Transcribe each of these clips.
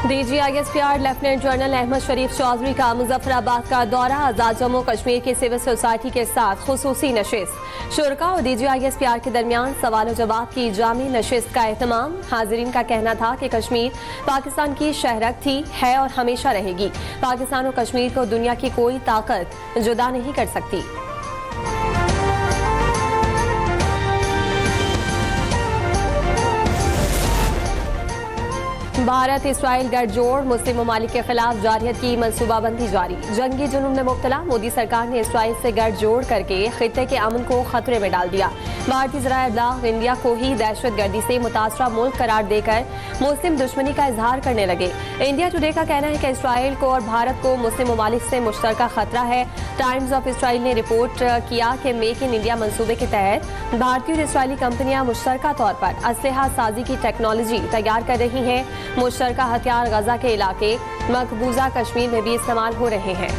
DGISPR lieutenant general Ahmad शरीफ चौधरी का मुजफ्फराबाद का दौरा। आजाद जम्मू कश्मीर की सिविल सोसाइटी के साथ खुसूसी नशिस्त। शुरा और DGISPR के दरमियान सवाल जवाब की जामी नशिस्त का एहतमाम। हाजिरीन का कहना था कि कश्मीर पाकिस्तान की शहरक थी, है और हमेशा रहेगी। पाकिस्तान और कश्मीर को दुनिया की कोई ताकत जुदा नहीं कर सकती। भारत इसराइल गठजोड़। मुस्लिम ममालिक के खिलाफ जारहियत की मनसूबाबंदी जारी। जंगी जुनून में मुब्तला मोदी सरकार ने इसराइल से गठजोड़ करके खित्ते के अमन को खतरे में डाल दिया। भारतीय ज़राए इब्लाग इंडिया को ही दहशतगर्दी से मुतासरा मुल्क करार देकर मुस्लिम दुश्मनी का इजहार करने लगे। इंडिया टुडे का कहना है कि इसराइल को और भारत को मुस्लिम ममालिक से मुश्तरका खतरा है। टाइम्स ऑफ इसराइल ने रिपोर्ट किया कि मेक इन इंडिया मंसूबे के तहत भारतीय और इसराइली कंपनियां मुश्तरका तौर पर असलहा साजी की टेक्नोलॉजी तैयार कर रही हैं। मुश्तरका हथियार गजा के इलाके मकबूजा कश्मीर में भी इस्तेमाल हो रहे हैं।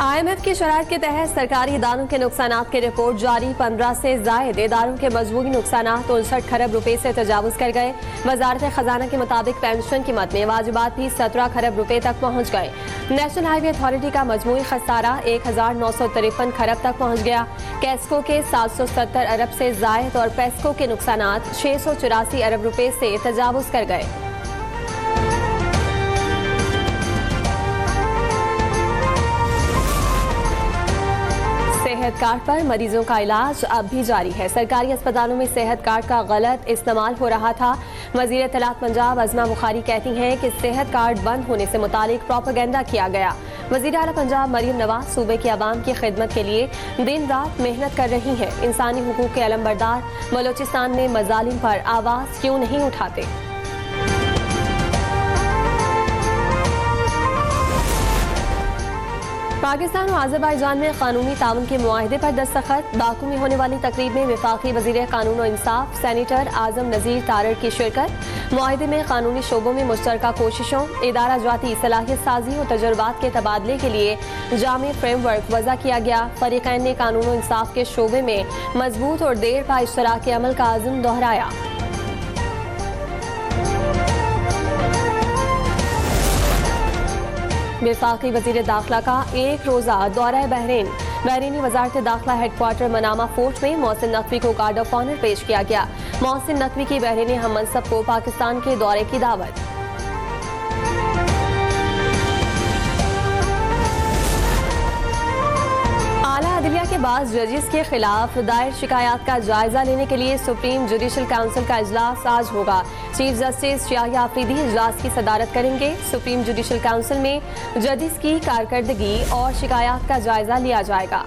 IMF की शराइत के तहत सरकारी इदारों के नुकसानात की रिपोर्ट जारी। 15 से जायद इदारों के मजबूरी नुकसानात 59 खरब रुपए से तजावुज कर गए। वजारत खजाना के मुताबिक पेंशन की मद में वाजिबात भी 17 खरब रुपए तक पहुँच गए। नेशनल हाईवे अथॉरिटी का मजमूई खसारा 1953 खरब तक पहुँच गया। कैस्को के 770 अरब से जायद और पेस्को के नुकसानात 684 अरब रुपए से तजावुज कर गए। सेहत कार्ड पर मरीजों का इलाज अब भी जारी है। सरकारी अस्पतालों में सेहत कार्ड का गलत इस्तेमाल हो रहा था। वजीर इत्तलात पंजाब अज़मा बुखारी कहती हैं कि सेहत कार्ड बंद होने से मुतालिक प्रोपेगेंडा किया गया। वज़ीर आला पंजाब मरियम नवाज सूबे के अवाम की खिदमत के लिए दिन रात मेहनत कर रही हैं। इंसानी हुकूक के अलमबरदार बलोचिस्तान में मजालिम पर आवाज़ क्यों नहीं उठाते। पाकिस्तान और आज़रबाईजान में कानूनी ताउन के मुआहदे पर दस्तखत। बाकू में होने वाली तकरीब में वफाकी वज़ीर कानून और इंसाफ सेनेटर आजम नज़ीर तारड़ की शिरकत। मुआहदे में कानूनी शोबों में मुश्तरका कोशिशों, इदारा जाती सलाहियत साजी और तजुर्बात के तबादले के लिए जामे फ्रेमवर्क वज़ा किया गया। फरीक़ैन ने कानून और इंसाफ के शोबे में मजबूत और देर पा इश्तराक अमल का आज़म दोहराया। वफाकी वज़ीर दाखिला का एक रोज़ा दौरा बहरीन। बहरीनी वज़ारत दाखिला हेडक्वार्टर मनामा फोर्ट में मोहसिन नकवी को गार्ड ऑफ ऑनर पेश किया गया। मोहसिन नकवी की बहरीनी हममनसब को पाकिस्तान के दौरे की दावत। अदलिया के बाद जजेस के खिलाफ दायर शिकायत का जायजा लेने के लिए सुप्रीम जुडिशल काउंसिल का इजलास आज होगा। चीफ जस्टिस शाहिया आफरीदी इजलास की सदारत करेंगे। सुप्रीम जुडिशल काउंसिल में जजेस की कारकर्दगी और शिकायत का जायजा लिया जाएगा।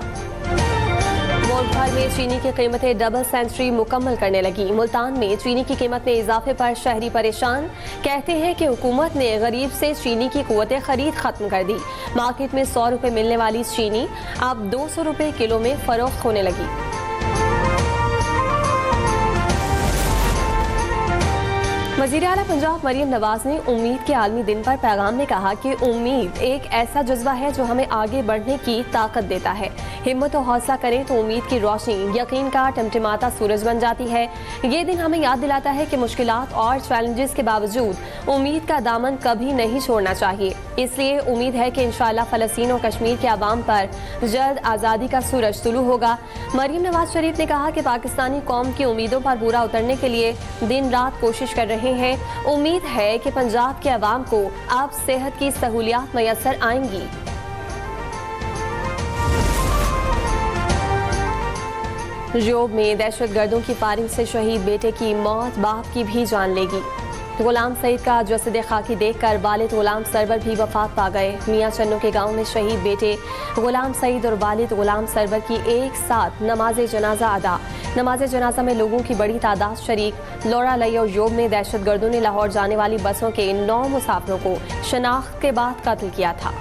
मुल्क भर में चीनी की कीमतें डबल सेंचुरी मुकम्मल करने लगी। मुल्तान में चीनी की कीमत में इजाफे पर शहरी परेशान। कहते हैं कि हुकूमत ने गरीब से चीनी की कुव्वत खरीद खत्म कर दी। मार्केट में 100 रुपए मिलने वाली चीनी अब 200 रुपए किलो में फरोख्त होने लगी। वज़ीर आला पंजाब मरियम नवाज ने उम्मीद के आलमी दिन पर पैगाम में कहा कि उम्मीद एक ऐसा जज्बा है जो हमें आगे बढ़ने की ताकत देता है। हिम्मत और हौसला करें तो उम्मीद की रोशनी यकीन का टिमटिमाता सूरज बन जाती है। ये दिन हमें याद दिलाता है कि मुश्किलात और चैलेंजेस के बावजूद उम्मीद का दामन कभी नहीं छोड़ना चाहिए। इसलिए उम्मीद है कि इंशाअल्लाह फ़लस्तीन और कश्मीर के अवाम पर जल्द आज़ादी का सूरज तुलू होगा। मरियम नवाज शरीफ ने कहा कि पाकिस्तानी कौम की उम्मीदों पर पूरा उतरने के लिए दिन रात कोशिश कर रहे हैं। उम्मीद है कि पंजाब के अवाम को अब सेहत की सहूलियात मैसर आएंगी। जोब में दहशतगर्दों की फायरिंग से शहीद बेटे की मौत बाप की भी जान लेगी। गुलाम सईद का जसद खाकी देखकर वालिद गुलाम सरवर भी वफात पा गए। मियाँ चन्नू के गांव में शहीद बेटे गुलाम सईद और वालिद गुलाम सरवर की एक साथ नमाज जनाजा अदा। नमाज जनाजा में लोगों की बड़ी तादाद शरीक। लौरा लई और योब में दहशतगर्दों ने लाहौर जाने वाली बसों के 9 मुसाफिरों को शनाख्त के बाद कत्ल किया था।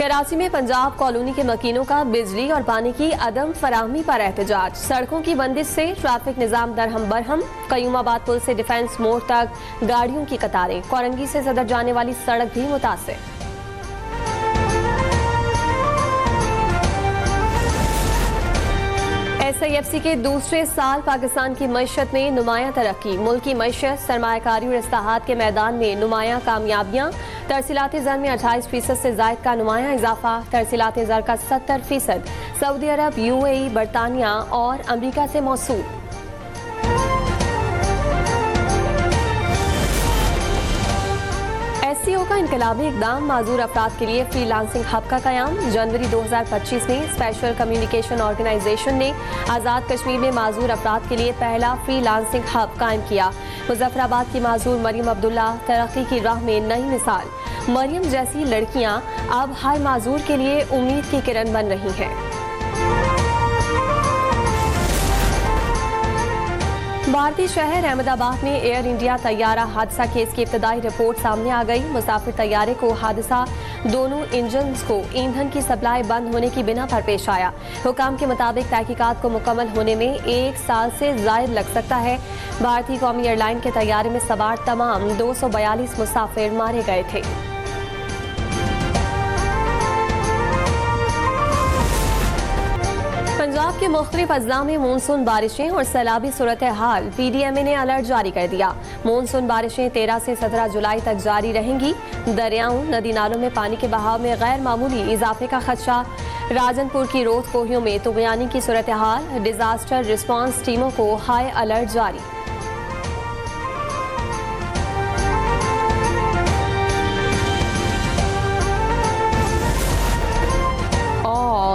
कराची में पंजाब कॉलोनी के मकीनों का बिजली और पानी की अदम फराहमी पर एहतजाज। सड़कों की बंदिश से ट्रैफिक निजाम दरहम बरहम। कयूमाबाद पुल से डिफेंस मोड़ तक गाड़ियों की कतारें। कोरंगी से सदर जाने वाली सड़क भी मुतासिर। SIFC के दूसरे साल पाकिस्तान की मईशत में नुमायां तरक्की। मुल्क की मईशत, सरमायाकारी और इस्लाहात के मैदान में नुमायां कामयाबियां। तरसीलाती ज़र में 28% से जायद का नुमायां इजाफा। तरसीलाती ज़र का 70% सऊदी अरब, UAE, बरतानिया और अमरीका से मौसूल। SCO का इनकलाबी इकदाम, माजूर अफराद के लिए फ्रीलांसिंग हब का कयाम। जनवरी 2025 में स्पेशल कम्युनिकेशन ऑर्गेनाइजेशन ने आज़ाद कश्मीर में माजूर अफराद के लिए पहला फ्रीलांसिंग हब कायम किया। मुजफ्फराबाद की माजूर मरियम अब्दुल्ला तरक्की की राह में नई मिसाल। मरियम जैसी लड़कियां अब हर माजूर के लिए उम्मीद की किरण बन रही हैं। भारतीय शहर अहमदाबाद में एयर इंडिया तैयारा हादसा केस की इब्तदाई रिपोर्ट सामने आ गई। मुसाफिर तैयारे को हादसा दोनों इंजन को ईंधन की सप्लाई बंद होने की बिना पर पेश आया। हुकाम के मुताबिक तहकीकात को मुकम्मल होने में 1 साल से ज़ायद लग सकता है। भारतीय कौमी एयरलाइन के तैयारे में सवार तमाम 242 मुसाफिर मारे गए थे। पंजाब के मुख्तलिफ अजला में मानसून बारिशें और सैलाबी सूरत हाल। PDMA ने अलर्ट जारी कर दिया। मानसून बारिशें 13 से 17 जुलाई तक जारी रहेंगी। दरियाओं, नदी नालों में पानी के बहाव में गैर मामूली इजाफे का खदशा। राजनपुर की रोत कोहियों में तुगयानी की सूरत हाल। डिजास्टर रिस्पांस टीमों को हाई अलर्ट जारी।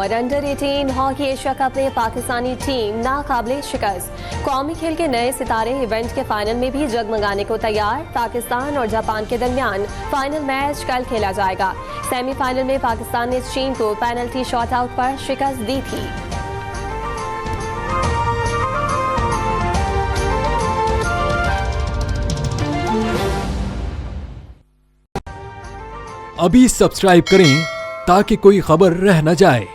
और अंडर 18 हॉकी एशिया कप में पाकिस्तानी टीम नाकाबिले शिकस्त। कौमी खेल के नए सितारे इवेंट के फाइनल में भी जगमगाने को तैयार। पाकिस्तान और जापान के दरमियान फाइनल मैच कल खेला जाएगा। सेमीफाइनल में पाकिस्तान ने चीन को पेनल्टी शॉट आउट पर शिकस्त दी थी। अभी सब्सक्राइब करें ताकि कोई खबर रह न जाए।